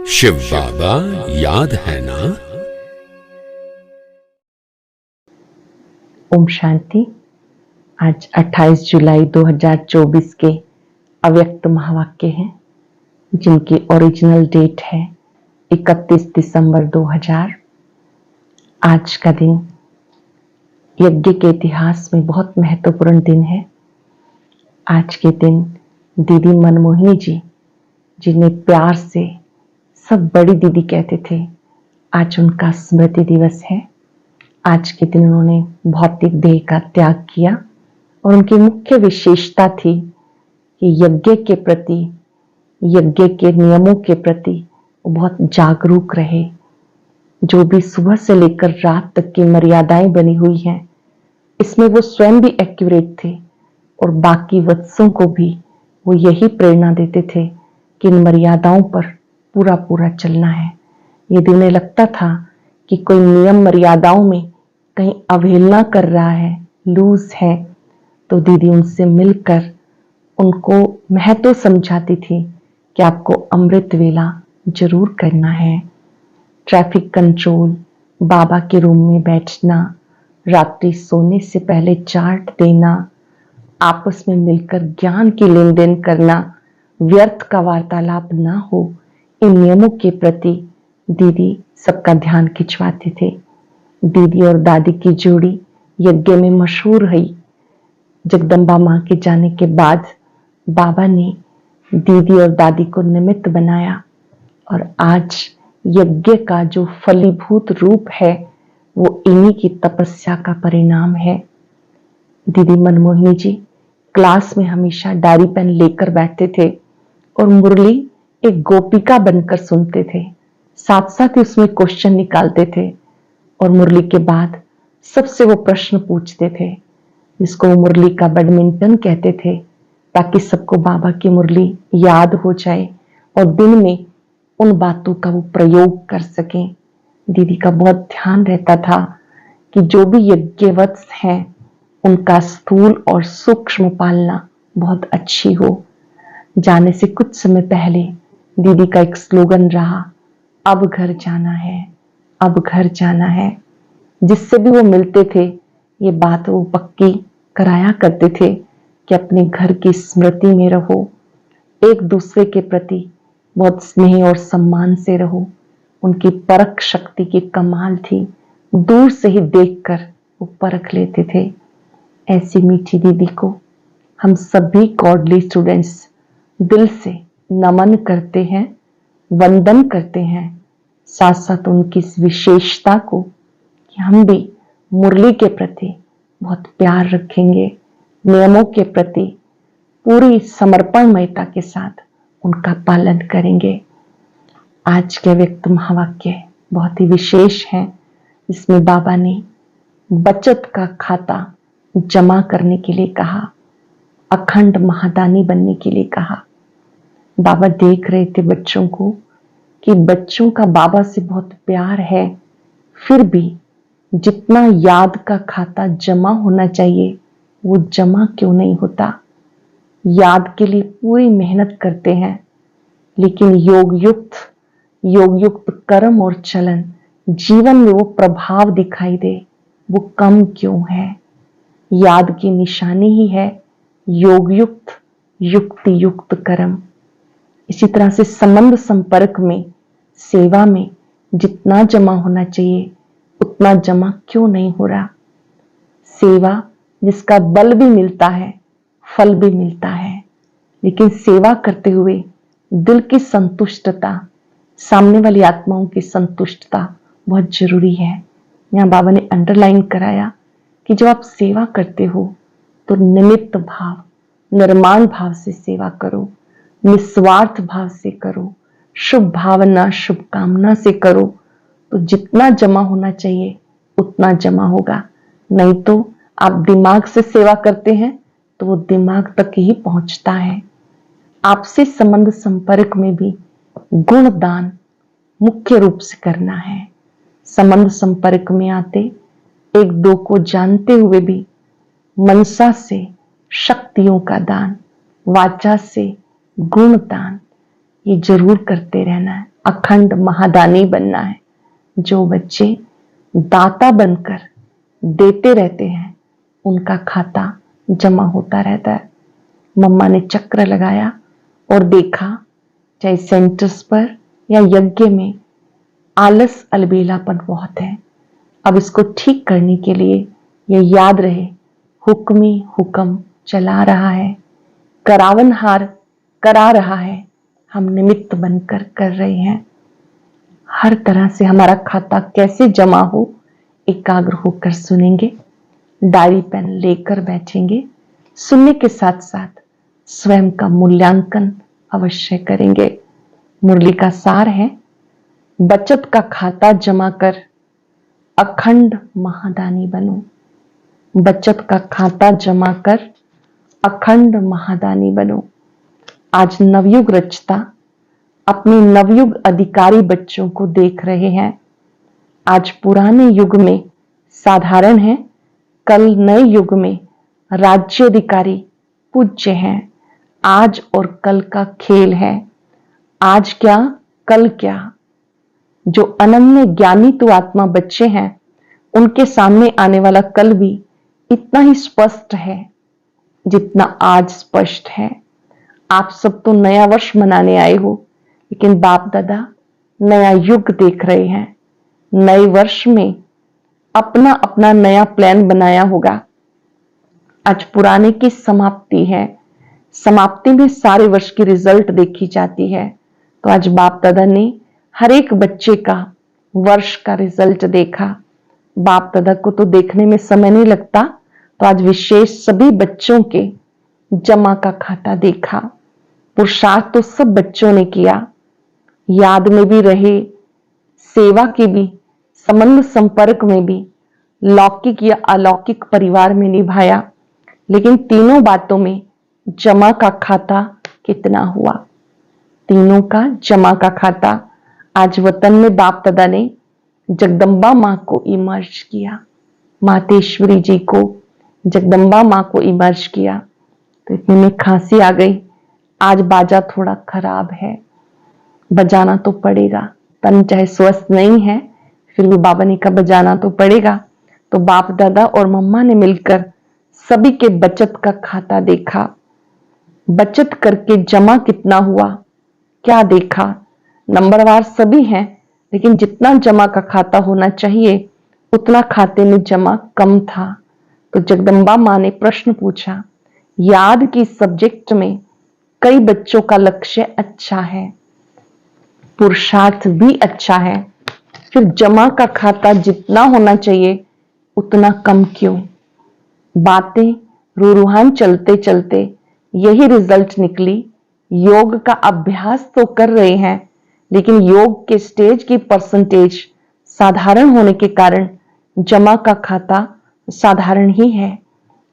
शिव बाबा याद है ना। ओम शांति। आज 28 जुलाई 2024 के अव्यक्त महावाक्य हैं, जिनकी ओरिजिनल डेट है 31 दिसंबर 2000। आज का दिन यज्ञ के इतिहास में बहुत महत्वपूर्ण दिन है। आज के दिन दीदी मनमोहिनी जी, जिन्हें प्यार से सब बड़ी दीदी कहते थे, आज उनका स्मृति दिवस है। आज के दिन उन्होंने भौतिक देह का त्याग किया और उनकी मुख्य विशेषता थी कि यज्ञ के प्रति, यज्ञ के नियमों के प्रति वो बहुत जागरूक रहे। जो भी सुबह से लेकर रात तक की मर्यादाएं बनी हुई हैं, इसमें वो स्वयं भी एक्यूरेट थे और बाकी वत्सों को भी वो यही प्रेरणा देते थे कि इन मर्यादाओं पर पूरा पूरा चलना है। यदि उन्हें लगता था कि कोई नियम मर्यादाओं में कहीं अवहेलना कर रहा है, लूज है, तो दीदी उनसे मिलकर उनको महत्व समझाती थी कि आपको अमृत वेला जरूर करना है। ट्रैफिक कंट्रोल, बाबा के रूम में बैठना, रात्रि सोने से पहले चार्ट देना, आपस में मिलकर ज्ञान की लेन देन करना, व्यर्थ का वार्तालाप ना हो, इन नियमों के प्रति दीदी सबका ध्यान खिंचवाते थे। दीदी और दादी की जोड़ी यज्ञ में मशहूर हुई। जगदम्बा माँ के जाने के बाद बाबा ने दीदी और दादी को निमित्त बनाया और आज यज्ञ का जो फलीभूत रूप है वो इन्हीं की तपस्या का परिणाम है। दीदी मनमोहिनी जी क्लास में हमेशा डायरी पेन लेकर बैठते थे और मुरली एक गोपिका बनकर सुनते थे, साथ साथ ही उसमें क्वेश्चन निकालते थे और मुरली के बाद सबसे वो प्रश्न पूछते थे, जिसको वो मुरली का बैडमिंटन कहते थे, ताकि सबको बाबा की मुरली याद हो जाए और दिन में उन बातों का वो प्रयोग कर सकें। दीदी का बहुत ध्यान रहता था कि जो भी यज्ञवत्स हैं उनका स्थूल और सूक्ष्म पालना बहुत अच्छी हो। जाने से कुछ समय पहले दीदी का एक स्लोगन रहा, अब घर जाना है, अब घर जाना है। जिससे भी वो मिलते थे ये बात वो पक्की कराया करते थे कि अपने घर की स्मृति में रहो, एक दूसरे के प्रति बहुत स्नेह और सम्मान से रहो। उनकी परख शक्ति की कमाल थी, दूर से ही देखकर वो परख लेते थे। ऐसी मीठी दीदी को हम सभी गॉडली स्टूडेंट्स दिल से नमन करते हैं, वंदन करते हैं। साथ साथ उनकी इस विशेषता को कि हम भी मुरली के प्रति बहुत प्यार रखेंगे, नियमों के प्रति पूरी समर्पणमयता के साथ उनका पालन करेंगे। आज के व्यक्त महावाक्य बहुत ही विशेष है। इसमें बाबा ने बचत का खाता जमा करने के लिए कहा, अखंड महादानी बनने के लिए कहा। बाबा देख रहे थे बच्चों को कि बच्चों का बाबा से बहुत प्यार है, फिर भी जितना याद का खाता जमा होना चाहिए वो जमा क्यों नहीं होता। याद के लिए पूरी मेहनत करते हैं, लेकिन योग युक्त कर्म और चलन जीवन में वो प्रभाव दिखाई दे, वो कम क्यों है। याद की निशानी ही है योग युक्त युक्ति युक्त कर्म। इसी तरह से संबंध संपर्क में, सेवा में जितना जमा होना चाहिए उतना जमा क्यों नहीं हो रहा। सेवा जिसका बल भी मिलता है, फल भी मिलता है, लेकिन सेवा करते हुए दिल की संतुष्टता, सामने वाली आत्माओं की संतुष्टता बहुत जरूरी है। यहाँ बाबा ने अंडरलाइन कराया कि जब आप सेवा करते हो तो निमित्त भाव, निर्माण भाव से सेवा करो, निस्वार्थ भाव से करो, शुभ भावना शुभकामना से करो, तो जितना जमा होना चाहिए उतना जमा होगा। नहीं तो आप दिमाग से सेवा करते हैं तो वो दिमाग तक ही पहुंचता है। आपसी संबंध संपर्क में भी गुण दान मुख्य रूप से करना है। संबंध संपर्क में आते एक दो को जानते हुए भी मनसा से शक्तियों का दान, वाचा से गुण दान, ये जरूर करते रहना है। अखंड महादानी बनना है। जो बच्चे दाता बनकर देते रहते हैं उनका खाता जमा होता रहता है। मम्मा ने चक्र लगाया और देखा, चाहे सेंटर्स पर या यज्ञ में आलस अलबेलापन बहुत है। अब इसको ठीक करने के लिए ये याद रहे, हुक्मी हुक्म चला रहा है, करावनहार करा रहा है, हम निमित्त बनकर कर रहे हैं। हर तरह से हमारा खाता कैसे जमा हो एकाग्र होकर सुनेंगे, डायरी पेन लेकर बैठेंगे, सुनने के साथ साथ स्वयं का मूल्यांकन अवश्य करेंगे। मुरली का सार है, बचत का खाता जमा कर अखंड महादानी बनो। बचत का खाता जमा कर अखंड महादानी बनो। आज नवयुग रचता अपनी नवयुग अधिकारी बच्चों को देख रहे हैं। आज पुराने युग में साधारण है, कल नए युग में राज्याधिकारी पूज्य हैं। आज और कल का खेल है, आज क्या कल क्या। जो अनन्य ज्ञानी तो आत्मा बच्चे हैं, उनके सामने आने वाला कल भी इतना ही स्पष्ट है जितना आज स्पष्ट है। आप सब तो नया वर्ष मनाने आए हो, लेकिन बाप दादा नया युग देख रहे हैं। नए वर्ष में अपना अपना नया प्लान बनाया होगा। आज पुराने की समाप्ति है, समाप्ति में सारे वर्ष की रिजल्ट देखी जाती है। तो आज बाप दादा ने हर एक बच्चे का वर्ष का रिजल्ट देखा। बाप दादा को तो देखने में समय नहीं लगता, तो आज विशेष सभी बच्चों के जमा का खाता देखा। पुरुषार्थ तो सब बच्चों ने किया, याद में भी रहे, सेवा की भी, संबंध संपर्क में भी, लौकिक या अलौकिक परिवार में निभाया। लेकिन तीनों बातों में जमा का खाता कितना हुआ? तीनों का जमा का खाता। आज वतन में बाप दादा ने जगदम्बा माँ को इमर्ज किया, मातेश्वरी जी को, जगदम्बा माँ को इमर्ज किया। तो इतने में खांसी आ गई। आज बाजा थोड़ा खराब है, बजाना तो पड़ेगा। तन चाहे स्वस्थ नहीं है, फिर भी बाबा ने कहा बजाना तो पड़ेगा। तो बाप दादा और मम्मा ने मिलकर सभी के बचत का खाता देखा। बचत करके जमा कितना हुआ क्या देखा? नंबरवार सभी हैं, लेकिन जितना जमा का खाता होना चाहिए उतना खाते में जमा कम था। तो जगदम्बा माँ ने प्रश्न पूछा, याद की सब्जेक्ट में कई बच्चों का लक्ष्य अच्छा है, पुरुषार्थ भी अच्छा है, फिर जमा का खाता जितना होना चाहिए उतना कम क्यों? बातें रूहान चलते चलते यही रिजल्ट निकली। योग का अभ्यास तो कर रहे हैं, लेकिन योग के स्टेज की परसेंटेज साधारण होने के कारण जमा का खाता साधारण ही है।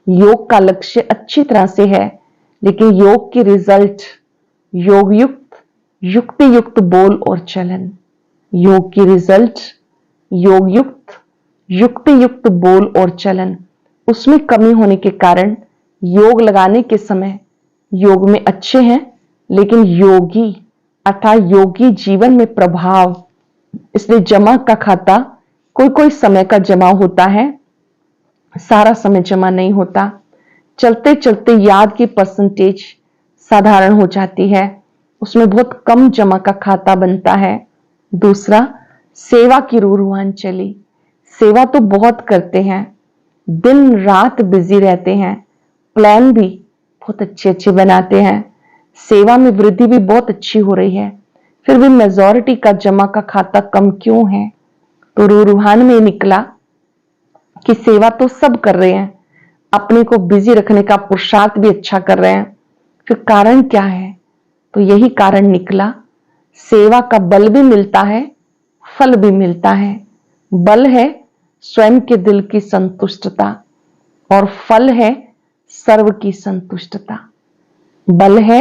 योग का लक्ष्य अच्छी तरह से है, लेकिन योग की रिजल्ट योग युक्त युक्ति युक्त बोल और चलन। योग की रिजल्ट योग युक्त युक्ति युक्त बोल और चलन, उसमें कमी होने के कारण योग लगाने के समय योग में अच्छे हैं, लेकिन योगी अर्थात योगी जीवन में प्रभाव। इसलिए जमा का खाता कोई कोई समय का जमा होता है, सारा समय जमा नहीं होता। चलते चलते याद की परसेंटेज साधारण हो जाती है, उसमें बहुत कम जमा का खाता बनता है। दूसरा, सेवा की रूहान चली। सेवा तो बहुत करते हैं, दिन रात बिजी रहते हैं, प्लान भी बहुत अच्छे अच्छे बनाते हैं, सेवा में वृद्धि भी बहुत अच्छी हो रही है, फिर भी मेजॉरिटी का जमा का खाता कम क्यों है? तो रूहान में निकला कि सेवा तो सब कर रहे हैं, अपने को बिजी रखने का पुरुषार्थ भी अच्छा कर रहे हैं, फिर कारण क्या है? तो यही कारण निकला, सेवा का बल भी मिलता है, फल भी मिलता है। बल है स्वयं के दिल की संतुष्टता और फल है सर्व की संतुष्टता। बल है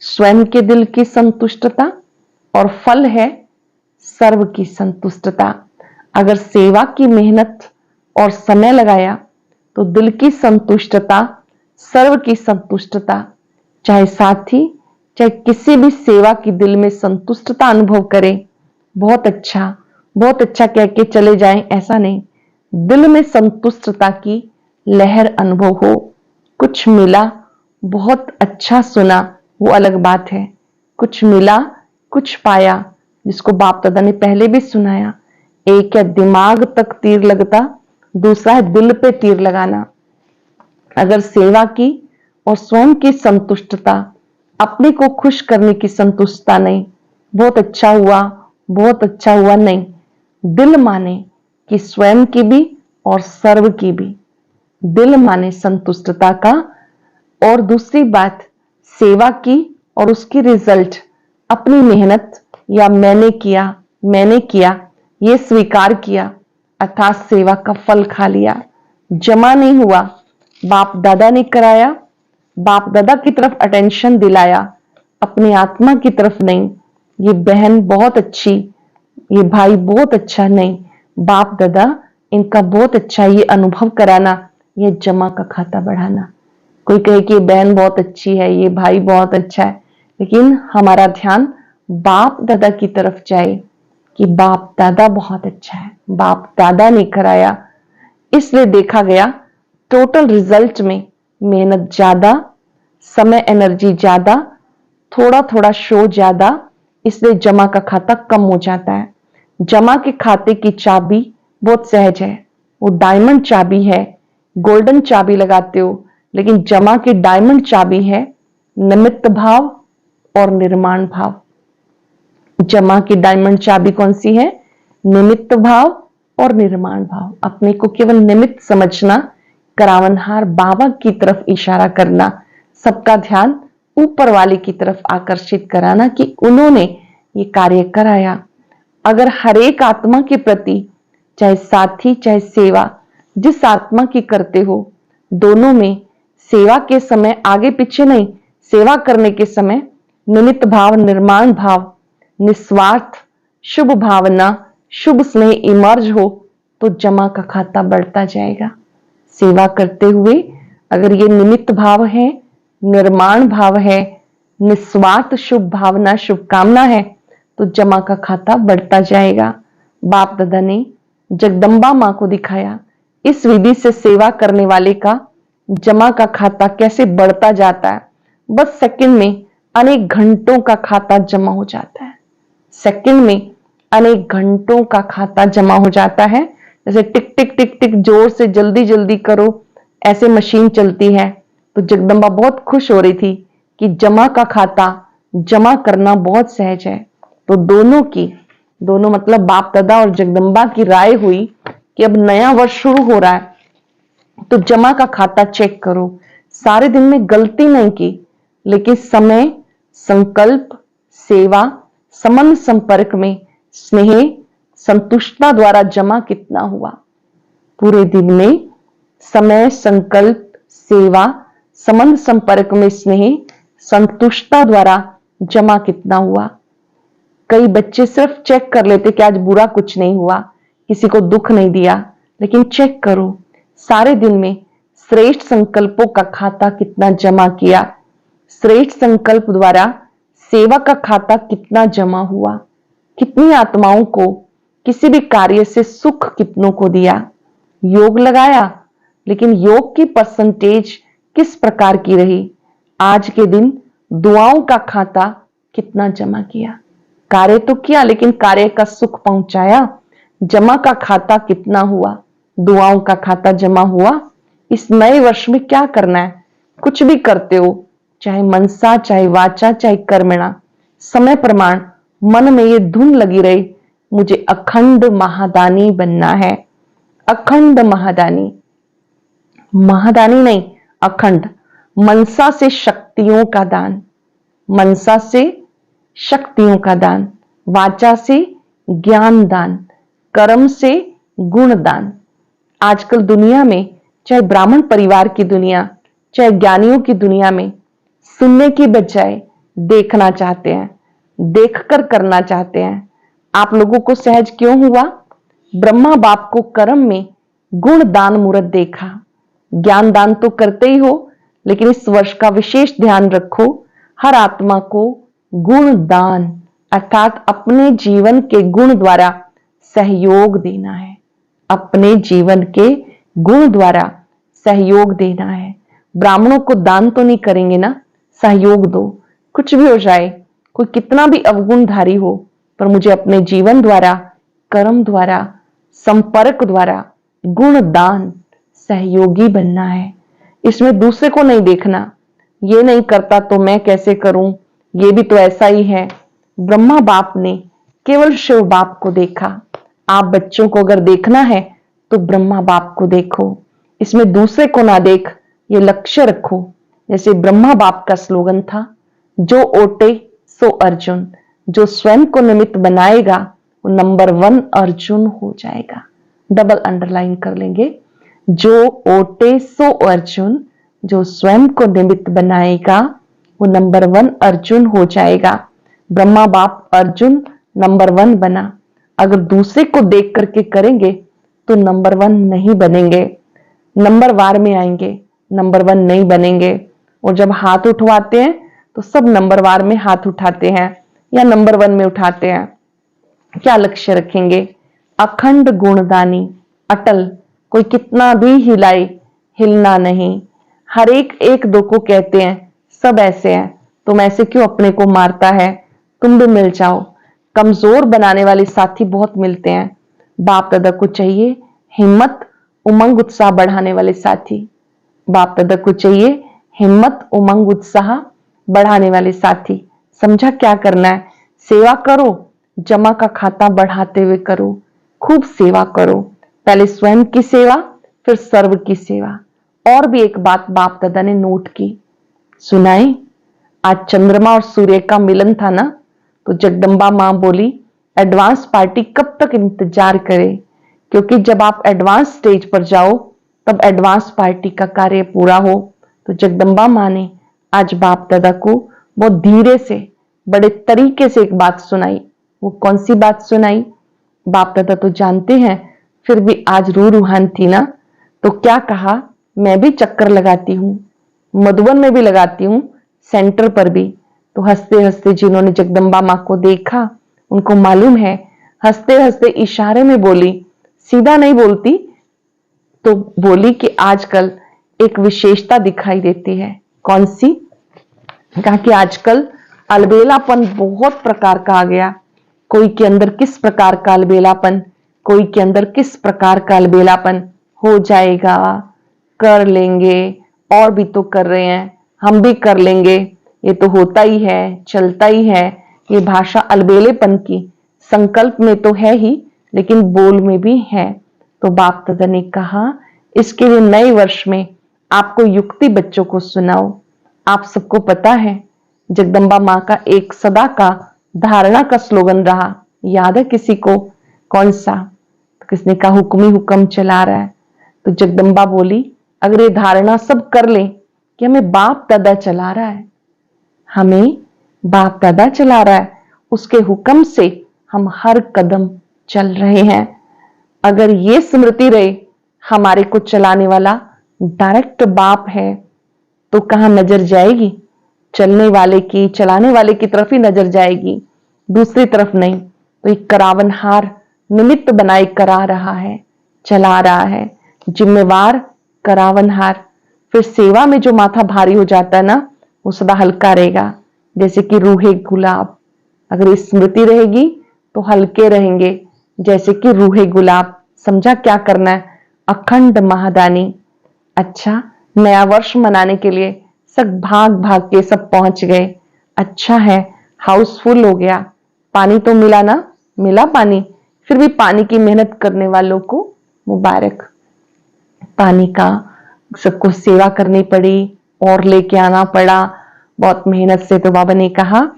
स्वयं के दिल की संतुष्टता और फल है सर्व की संतुष्टता। अगर सेवा की मेहनत और समय लगाया तो दिल की संतुष्टता, सर्व की संतुष्टता, चाहे साथी चाहे किसी भी सेवा की दिल में संतुष्टता अनुभव करें, बहुत अच्छा कह के चले जाएं, ऐसा नहीं। दिल में संतुष्टता की लहर अनुभव हो। कुछ मिला, बहुत अच्छा सुना, वो अलग बात है। कुछ मिला, कुछ पाया, जिसको बाप दादा ने पहले भी सुनाया। एक है दिमाग तक तीर लगता, दूसरा है दिल पे तीर लगाना। अगर सेवा की और स्वयं की संतुष्टता, अपने को खुश करने की संतुष्टता नहीं, बहुत अच्छा हुआ नहीं, दिल माने कि स्वयं की भी और सर्व की भी, दिल माने संतुष्टता का। और दूसरी बात, सेवा की और उसकी रिजल्ट अपनी मेहनत या मैंने किया ये स्वीकार किया, अर्थात सेवा का फल खा लिया, जमा नहीं हुआ। बाप दादा ने कराया, बाप दादा की तरफ अटेंशन दिलाया, अपनी आत्मा की तरफ नहीं। ये बहन बहुत अच्छी, ये भाई बहुत अच्छा नहीं, बाप दादा इनका बहुत अच्छा, ये अनुभव कराना, ये जमा का खाता बढ़ाना। कोई कहे कि ये बहन बहुत अच्छी है, ये भाई बहुत अच्छा है, लेकिन हमारा ध्यान बाप दादा की तरफ जाए कि बाप दादा बहुत अच्छा है, बाप दादा ने कराया, इसलिए देखा गया टोटल रिजल्ट में मेहनत ज्यादा, समय एनर्जी ज्यादा, थोड़ा थोड़ा शो ज्यादा, इसलिए जमा का खाता कम हो जाता है। जमा के खाते की चाबी बहुत सहज है, वो डायमंड चाबी है, गोल्डन चाबी लगाते हो, लेकिन जमा की डायमंड चाबी है निमित्त भाव और निर्माण भाव। जमा की डायमंड चाबी कौन सी है? निमित्त भाव और निर्माण भाव। अपने को केवल निमित्त समझना, करावनहार बाबा की तरफ इशारा करना, सबका ध्यान ऊपर वाले की तरफ आकर्षित कराना कि उन्होंने ये कार्य कराया। अगर हर एक आत्मा के प्रति, चाहे साथी चाहे सेवा, जिस आत्मा की करते हो, दोनों में सेवा के समय आगे पीछे नहीं, सेवा करने के समय निमित्त भाव, निर्माण भाव, निस्वार्थ, शुभ भावना, शुभ स्नेह इमर्ज हो तो जमा का खाता बढ़ता जाएगा। सेवा करते हुए अगर ये निमित्त भाव है, निर्माण भाव है, निस्वार्थ शुभ भावना, शुभकामना है, तो जमा का खाता बढ़ता जाएगा। बाप दादा ने जगदम्बा मां को दिखाया इस विधि से सेवा करने वाले का जमा का खाता कैसे बढ़ता जाता है। बस सेकंड में अनेक घंटों का खाता जमा हो जाता है। सेकंड में अनेक घंटों का खाता जमा हो जाता है। जैसे टिक टिक टिक टिक जोर से जल्दी जल्दी करो, ऐसे मशीन चलती है। तो जगदम्बा बहुत खुश हो रही थी कि जमा का खाता जमा करना बहुत सहज है। तो दोनों मतलब बाप दादा और जगदम्बा की राय हुई कि अब नया वर्ष शुरू हो रहा है, तो जमा का खाता चेक करो। सारे दिन में गलती नहीं की, लेकिन समय, संकल्प, सेवा, संबंध संपर्क में स्नेह, संतुष्टता द्वारा जमा कितना हुआ। पूरे दिन में समय, संकल्प, सेवा, संबंध संपर्क में स्नेह, संतुष्टता द्वारा जमा कितना हुआ। कई बच्चे सिर्फ चेक कर लेते कि आज बुरा कुछ नहीं हुआ, किसी को दुख नहीं दिया, लेकिन चेक करो सारे दिन में श्रेष्ठ संकल्पों का खाता कितना जमा किया, श्रेष्ठ संकल्प द्वारा सेवा का खाता कितना जमा हुआ, कितनी आत्माओं को किसी भी कार्य से सुख कितनों को दिया। योग लगाया, लेकिन योग की परसेंटेज किस प्रकार की रही। आज के दिन दुआओं का खाता कितना जमा किया। कार्य तो किया, लेकिन कार्य का सुख पहुंचाया। जमा का खाता कितना हुआ, दुआओं का खाता जमा हुआ। इस नए वर्ष में क्या करना है? कुछ भी करते हो, चाहे मनसा, चाहे वाचा, चाहे कर्मणा, समय प्रमाण मन में ये धुन लगी रही, मुझे अखंड महादानी बनना है। अखंड महादानी, महादानी नहीं, अखंड। मनसा से शक्तियों का दान, मनसा से शक्तियों का दान, वाचा से ज्ञान दान, कर्म से गुण दान। आजकल दुनिया में, चाहे ब्राह्मण परिवार की दुनिया, चाहे ज्ञानियों की दुनिया में, सुनने की बजाय देखना चाहते हैं, देखकर करना चाहते हैं। आप लोगों को सहज क्यों हुआ? ब्रह्मा बाप को कर्म में गुण दान मूर्त देखा। ज्ञान दान तो करते ही हो, लेकिन इस वर्ष का विशेष ध्यान रखो, हर आत्मा को गुण दान अर्थात अपने जीवन के गुण द्वारा सहयोग देना है। अपने जीवन के गुण द्वारा सहयोग देना है। ब्राह्मणों को दान तो नहीं करेंगे ना, सहयोग दो। कुछ भी हो जाए, कोई कितना भी अवगुणधारी हो, पर मुझे अपने जीवन द्वारा, कर्म द्वारा, संपर्क द्वारा गुण दान सहयोगी बनना है। इसमें दूसरे को नहीं देखना, ये नहीं करता तो मैं कैसे करूं, ये भी तो ऐसा ही है। ब्रह्मा बाप ने केवल शिव बाप को देखा। आप बच्चों को अगर देखना है तो ब्रह्मा बाप को देखो, इसमें दूसरे को ना देख, ये लक्ष्य रखो। जैसे ब्रह्मा बाप का स्लोगन था, जो ओटे सो अर्जुन, जो स्वयं को निमित्त बनाएगा वो नंबर 1 अर्जुन हो जाएगा। डबल अंडरलाइन कर लेंगे, जो ओटे सो अर्जुन, जो स्वयं को निमित्त बनाएगा वो नंबर 1 अर्जुन हो जाएगा। ब्रह्मा बाप अर्जुन नंबर 1 बना। अगर दूसरे को देख करके करेंगे तो नंबर 1 नहीं बनेंगे, नंबर वार में आएंगे, नंबर 1 नहीं बनेंगे। और जब हाथ उठवाते हैं तो सब नंबर वार में हाथ उठाते हैं या नंबर 1 में उठाते हैं। क्या लक्ष्य रखेंगे? अखंड गुणदानी, अटल, कोई कितना भी हिलाए हिलना नहीं। हर एक एक दो को कहते हैं सब ऐसे हैं, तुम ऐसे क्यों अपने को मारता है, तुम भी मिल जाओ। कमजोर बनाने वाले साथी बहुत मिलते हैं। बाप दादा को चाहिए हिम्मत, उमंग, उत्साह बढ़ाने वाले साथी। बाप दादा को चाहिए हिम्मत, उमंग, उत्साह बढ़ाने वाले साथी। समझा क्या करना है? सेवा करो, जमा का खाता बढ़ाते हुए करो, खूब सेवा करो। पहले स्वयं की सेवा, फिर सर्व की सेवा। और भी एक बात बाप दादा ने नोट की, सुनाई। आज चंद्रमा और सूर्य का मिलन था ना, तो जगदम्बा मां बोली एडवांस पार्टी कब तक इंतजार करे, क्योंकि जब आप एडवांस स्टेज पर जाओ तब एडवांस पार्टी का कार्य पूरा हो। तो जगदम्बा मां ने आज बाप दादा को बहुत धीरे से, बड़े तरीके से एक बात सुनाई। वो कौन सी बात सुनाई? बाप दादा तो जानते हैं, फिर भी आज रूहान थी ना, तो क्या कहा, मैं भी चक्कर लगाती हूँ, मधुबन में भी लगाती हूँ, सेंटर पर भी। तो हंसते हंसते जिन्होंने जगदम्बा मां को देखा उनको मालूम है, हंसते हंसते इशारे में बोली, सीधा नहीं बोलती, तो बोली कि आजकल एक विशेषता दिखाई देती है। कौन सी? कहा कि आजकल अलबेलापन बहुत प्रकार का आ गया। कोई के अंदर किस प्रकार का अलबेलापन, कोई के अंदर किस प्रकार का अलबेलापन हो जाएगा, कर लेंगे, और भी तो कर रहे हैं, हम भी कर लेंगे, ये तो होता ही है, चलता ही है। ये भाषा अलबेलेपन की, संकल्प में तो है ही लेकिन बोल में भी है। तो बाप दादा ने कहा इसके लिए नए वर्ष में आपको युक्ति बच्चों को सुनाओ। आप सबको पता है जगदम्बा मां का एक सदा का धारणा का स्लोगन रहा, याद है किसी को? कौन सा? तो किसने कहा हुक्म ही हुक्म चला रहा है। तो जगदम्बा बोली अगर ये धारणा सब कर ले कि हमें बाप दादा चला रहा है, हमें बाप दादा चला रहा है, उसके हुक्म से हम हर कदम चल रहे हैं। अगर ये स्मृति रहे हमारे को चलाने वाला डायरेक्ट बाप है, तो कहां नजर जाएगी? चलने वाले की, चलाने वाले की तरफ ही नजर जाएगी, दूसरी तरफ नहीं। तो एक करावनहार निमित्त बनाए करा रहा है, चला रहा है, जिम्मेवार करावनहार। फिर सेवा में जो माथा भारी हो जाता है ना, वो सदा हल्का रहेगा, जैसे कि रूहे गुलाब। अगर स्मृति रहेगी तो हल्के रहेंगे, जैसे कि रूहे गुलाब। समझा क्या करना है? अखंड महादानी। अच्छा, नया वर्ष मनाने के लिए सब भाग भाग के सब पहुंच गए। अच्छा है, हाउसफुल हो गया। पानी तो मिला ना, मिला पानी, फिर भी पानी की मेहनत करने वालों को मुबारक। पानी का सबको सेवा करनी पड़ी और लेके आना पड़ा बहुत मेहनत से। तो बाबा ने कहा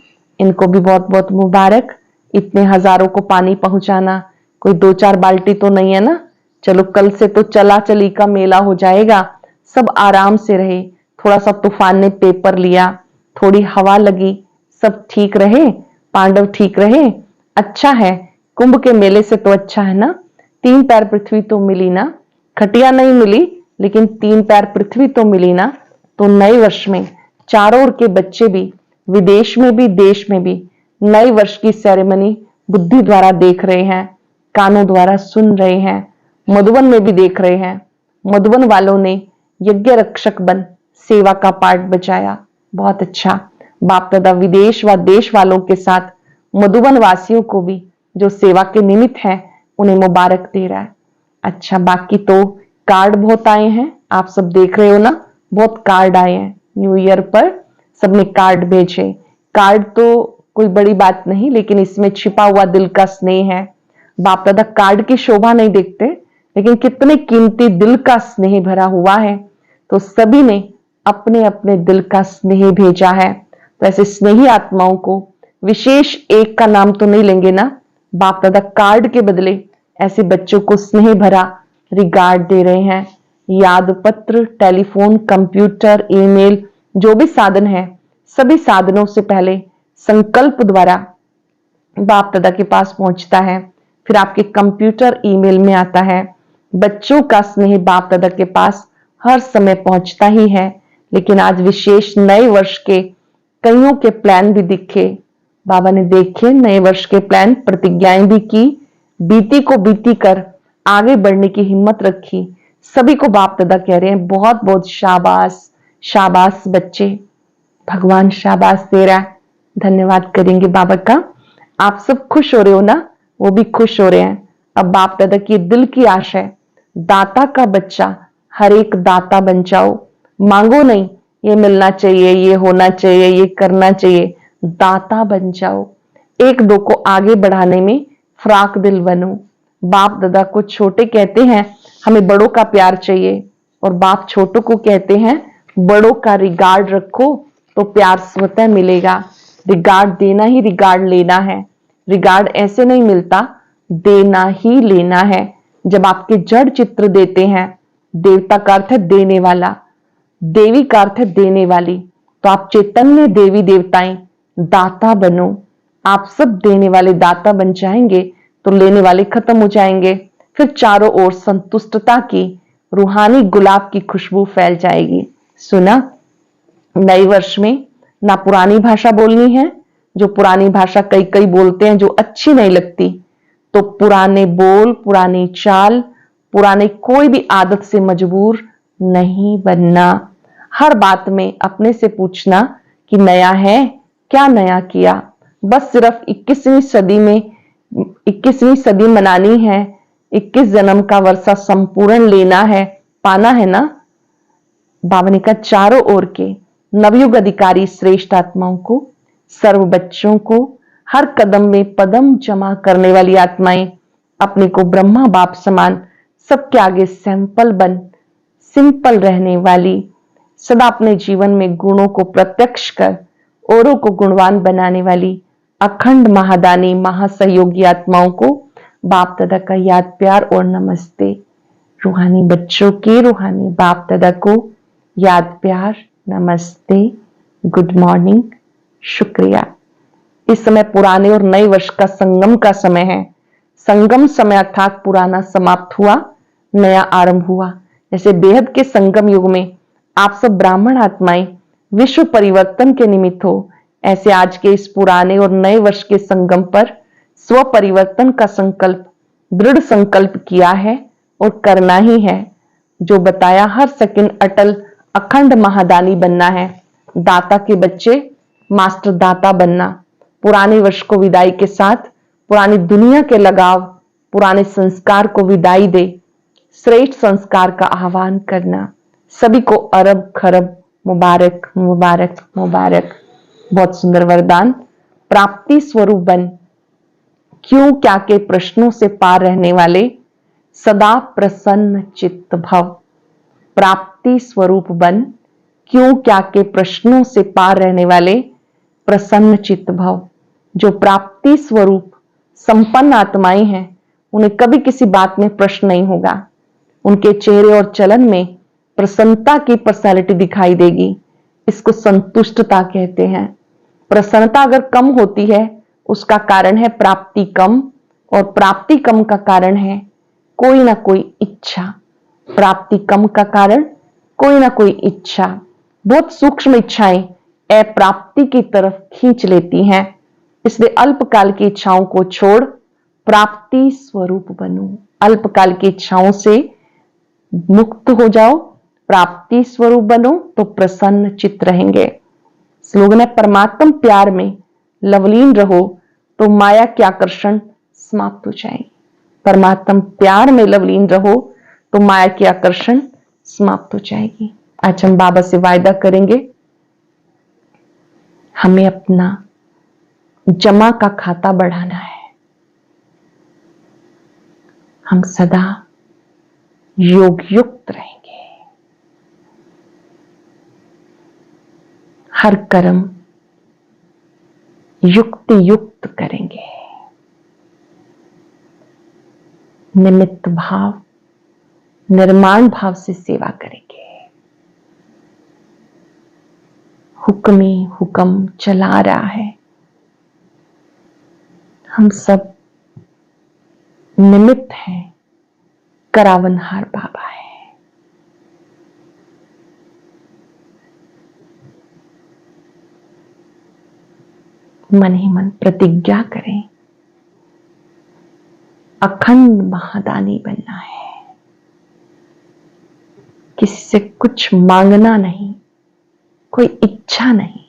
इनको भी बहुत बहुत मुबारक, इतने हजारों को पानी पहुंचाना कोई 2-4 बाल्टी तो नहीं है ना। चलो कल से तो चला चली का मेला हो जाएगा, सब आराम से रहे। थोड़ा सा तूफान ने पेपर लिया, थोड़ी हवा लगी, सब ठीक रहे, पांडव ठीक रहे। अच्छा है, कुंभ के मेले से तो अच्छा है ना, 3 पैर पृथ्वी तो मिली ना, खटिया नहीं मिली लेकिन 3 पैर पृथ्वी तो मिली ना। तो नए वर्ष में चारों ओर के बच्चे भी विदेश में भी देश में भी नए वर्ष की सेरेमनी बुद्धि द्वारा देख रहे हैं, कानों द्वारा सुन रहे हैं, मधुबन में भी देख रहे हैं। मधुबन वालों ने यज्ञ रक्षक बन सेवा का पार्ट बजाया, बहुत अच्छा। बाप दादा विदेश व देश वालों के साथ मधुबन वासियों को भी जो सेवा के निमित्त हैं उन्हें मुबारक दे रहा है। अच्छा, बाकी तो कार्ड बहुत आए हैं, आप सब देख रहे हो ना, बहुत कार्ड आए हैं न्यू ईयर पर, सबने कार्ड भेजे। कार्ड तो कोई बड़ी बात नहीं, लेकिन इसमें छिपा हुआ दिल का स्नेह है। बाप दादा कार्ड की शोभा नहीं देखते, लेकिन कितने कीमती दिल का स्नेह भरा हुआ है। तो सभी ने अपने अपने दिल का स्नेह भेजा है। तो ऐसे स्नेही आत्माओं को विशेष एक का नाम तो नहीं लेंगे ना, बाप दादा कार्ड के बदले ऐसे बच्चों को स्नेह भरा रिगार्ड दे रहे हैं। याद पत्र, टेलीफोन, कंप्यूटर, ईमेल, जो भी साधन है, सभी साधनों से पहले संकल्प द्वारा बाप दादा के पास पहुंचता है, फिर आपके कंप्यूटर, ईमेल में आता है। बच्चों का स्नेह बाप दादा के पास हर समय पहुंचता ही है, लेकिन आज विशेष नए वर्ष के कईयों के प्लान भी दिखे। बाबा ने देखे नए वर्ष के प्लान, प्रतिज्ञाएं भी की, बीती को बीती कर आगे बढ़ने की हिम्मत रखी। सभी को बाप दादा कह रहे हैं बहुत बहुत शाबाश, शाबाश बच्चे, भगवान शाबाश दे रहा है। धन्यवाद करेंगे बाबा का। आप सब खुश हो रहे हो ना, वो भी खुश हो रहे हैं। अब बाप दादा की दिल की आशा है, दाता का बच्चा हर एक दाता बन जाओ। मांगो नहीं ये मिलना चाहिए, ये होना चाहिए, ये करना चाहिए, दाता बन जाओ। एक दो को आगे बढ़ाने में फ्राक दिल बनो। बाप दादा को छोटे कहते हैं हमें बड़ों का प्यार चाहिए, और बाप छोटों को कहते हैं बड़ों का रिगार्ड रखो तो प्यार स्वतः मिलेगा। रिगार्ड देना ही रिगार्ड लेना है। रिगार्ड ऐसे नहीं मिलता, देना ही लेना है। जब आपके जड़ चित्र देते हैं, देवता का अर्थ है देने वाला, देवी का अर्थ है देने वाली, तो आप चैतन्य देवी देवताएं दाता बनो। आप सब देने वाले दाता बन जाएंगे तो लेने वाले खत्म हो जाएंगे। फिर चारों ओर संतुष्टता की रूहानी गुलाब की खुशबू फैल जाएगी। सुना, नए वर्ष में ना पुरानी भाषा बोलनी है, जो पुरानी भाषा कई कई बोलते हैं जो अच्छी नहीं लगती, तो पुराने बोल, पुरानी चाल, पुराने कोई भी आदत से मजबूर नहीं बनना। हर बात में अपने से पूछना कि नया है, क्या नया किया। बस सिर्फ 21वीं सदी में 21वीं सदी मनानी है, 21 जन्म का वर्षा संपूर्ण लेना है, पाना है ना। बाबा ने कहा चारों ओर के नवयुग अधिकारी श्रेष्ठ आत्माओं को, सर्व बच्चों को, हर कदम में पदम जमा करने वाली आत्माएं अपने को ब्रह्मा बाप समान सबके आगे सैंपल बन सिंपल रहने वाली, सदा अपने जीवन में गुणों को प्रत्यक्ष कर औरों को गुणवान बनाने वाली अखंड महादानी महासहयोगी आत्माओं को बाप दादा का याद प्यार और नमस्ते। रूहानी बच्चों के रूहानी बाप दादा को याद प्यार नमस्ते, गुड मॉर्निंग, शुक्रिया। इस समय पुराने और नए वर्ष का संगम का समय है। संगम समय अर्थात पुराना समाप्त हुआ, नया आरंभ हुआ। जैसे बेहद के संगम युग में आप सब ब्राह्मण आत्माएं विश्व परिवर्तन के निमित्त हो, ऐसे आज के इस पुराने और नए वर्ष के संगम पर स्व परिवर्तन का संकल्प, दृढ़ संकल्प किया है और करना ही है। जो बताया हर सेकंड अटल अखंड महादानी बनना है, दाता के बच्चे मास्टर दाता बनना। पुराने वर्ष को विदाई के साथ पुरानी दुनिया के लगाव, पुराने संस्कार को विदाई दे श्रेष्ठ संस्कार का आह्वान करना। सभी को अरब खरब मुबारक मुबारक मुबारक। बहुत सुंदर वरदान। प्राप्ति स्वरूप बन, क्यों क्या के प्रश्नों से पार रहने वाले, सदा प्रसन्न चित्त भव। प्राप्ति स्वरूप बन, क्यों क्या के प्रश्नों से पार रहने वाले, प्रसन्न चित्त भव। जो प्राप्ति स्वरूप संपन्न आत्माएं हैं उन्हें कभी किसी बात में प्रश्न नहीं होगा। उनके चेहरे और चलन में प्रसन्नता की पर्सनालिटी दिखाई देगी। इसको संतुष्टता कहते हैं। प्रसन्नता अगर कम होती है उसका कारण है प्राप्ति कम, और प्राप्ति कम का कारण है कोई ना कोई इच्छा। प्राप्ति कम का कारण कोई ना कोई इच्छा, बहुत सूक्ष्म इच्छाएं अप्राप्ति की तरफ खींच लेती हैं। इसलिए अल्पकाल की इच्छाओं को छोड़ प्राप्ति स्वरूप बनो। अल्पकाल की इच्छाओं से मुक्त हो जाओ, प्राप्ति स्वरूप बनो तो प्रसन्न चित्त रहेंगे। स्लोगन है, परमात्म प्यार में लवलीन रहो तो माया के आकर्षण समाप्त हो जाएंगे। परमात्म प्यार में लवलीन रहो तो माया के आकर्षण समाप्त हो जाएगी। आज हम बाबा से वायदा करेंगे, हमें अपना जमा का खाता बढ़ाना है। हम सदा योग युक्त रहेंगे, हर कर्म युक्ति युक्त करेंगे, निमित्त भाव निर्माण भाव से सेवा करेंगे। हुक्म हुक्म चला रहा है, हम सब निमित्त हैं, करावनहार बाबा है। मन ही मन प्रतिज्ञा करें, अखंड महादानी बनना है। किसी से कुछ मांगना नहीं, कोई इच्छा नहीं,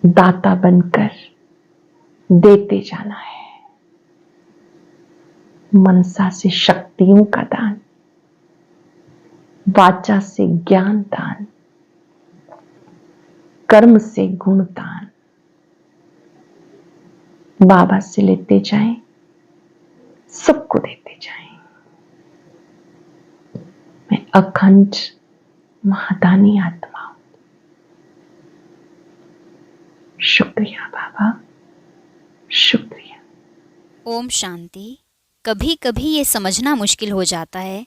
दाता बनकर देते जाना है। मनसा से शक्तियों का दान, वाचा से ज्ञान दान, कर्म से गुण दान बाबा से लेते जाएं, सबको देते जाएं। मैं अखंड महादानी आत्मा हूं। शुक्रिया बाबा, शुक्रिया। ओम शांति। कभी कभी ये समझना मुश्किल हो जाता है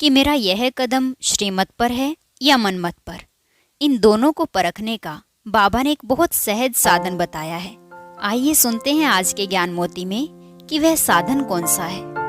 कि मेरा यह कदम श्रीमत पर है या मनमत पर। इन दोनों को परखने का बाबा ने एक बहुत सहज साधन बताया है। आइए सुनते हैं आज के ज्ञान मोती में कि वह साधन कौन सा है।